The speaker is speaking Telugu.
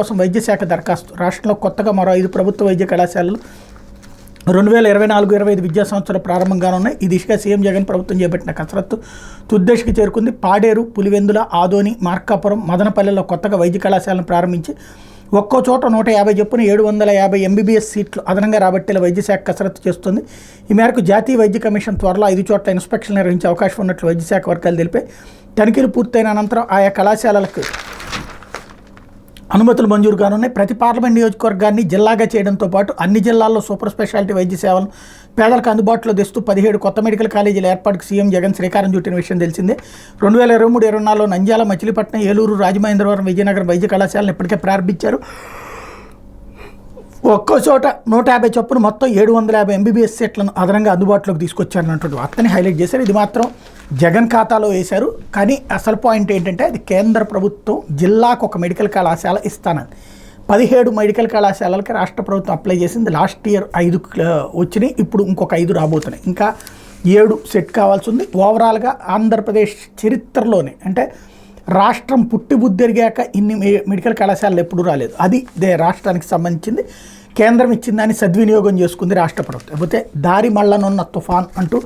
కోసం వైద్య శాఖ దరఖాస్తు. రాష్ట్రంలో కొత్తగా మరో 5 ప్రభుత్వ వైద్య కళాశాలలు 2024-25 విద్యా సంవత్సరం ప్రారంభంగా ఉన్నాయి. ఈ దిశగా సీఎం జగన్ ప్రభుత్వం చేపట్టిన కసరత్తు తుద్దశకి చేరుకుంది. పాడేరు, పులివెందుల, ఆదోని, మార్కాపురం, మదనపల్లెలో కొత్తగా వైద్య కళాశాలను ప్రారంభించి ఒక్కో చోట 150 చొప్పున 750 ఎంబీబీఎస్ సీట్లు అదనంగా రాబట్టేలా వైద్య శాఖ కసరత్తు చేస్తుంది. ఈ మేరకు జాతీయ వైద్య కమిషన్ త్వరలో 5 చోట్ల ఇన్స్పెక్షన్ నిర్వహించే అవకాశం ఉన్నట్లు వైద్య శాఖ వర్గాలు తెలిపాయి. తనిఖీలు పూర్తయిన అనంతరం ఆయా కళాశాలలకు అనుమతులు మంజూరు కానున్నాయి. ప్రతి పార్లమెంట్ నియోజకవర్గాన్ని జిల్లాగా చేయడంతో పాటు అన్ని జిల్లాల్లో సూపర్ స్పెషాలిటీ వైద్య సేవలను పేదలకు అందుబాటులో తెస్తూ 17 కొత్త మెడికల్ కాలేజీల ఏర్పాటుకు సీఎం జగన్ శ్రీకారం చుట్టిన విషయం తెలిసిందే. 2023-24లో నంద్యాల, మచిలీపట్నం, ఏలూరు, రాజమహేంద్రవరం, విజయనగరం వైద్య కళాశాలను ఇప్పటికే ప్రారంభించారు. ఒక్కో చోట 150 చొప్పున మొత్తం 750 ఎంబీబీఎస్ సీట్లను అదనంగా అందుబాటులోకి తీసుకొచ్చారన్నటువంటి వార్తని హైలైట్ చేశారు. ఇది మాత్రం జగన్ ఖాతాలో వేశారు. కానీ అసలు పాయింట్ ఏంటంటే అది కేంద్ర ప్రభుత్వం జిల్లాకు ఒక మెడికల్ కళాశాల ఇస్తానని 17 మెడికల్ కళాశాలలకి రాష్ట్ర ప్రభుత్వం అప్లై చేసింది. లాస్ట్ ఇయర్ 5 వచ్చినాయి, ఇప్పుడు ఇంకొక 5 రాబోతున్నాయి. ఇంకా 7 సెట్ కావాల్సి ఉంది. ఓవరాల్గా ఆంధ్రప్రదేశ్ చరిత్రలోనే అంటే రాష్ట్రం పుట్టి బుద్ధిరిగాక ఇన్ని మెడికల్ కళాశాలలు ఎప్పుడూ రాలేదు. అది రాష్ట్రానికి సంబంధించింది. కేంద్రం ఇచ్చిందని సద్వినియోగం చేసుకుంది రాష్ట్ర ప్రభుత్వం. లేకపోతే దారి మళ్ళనున్న తుఫాన్ అంటూ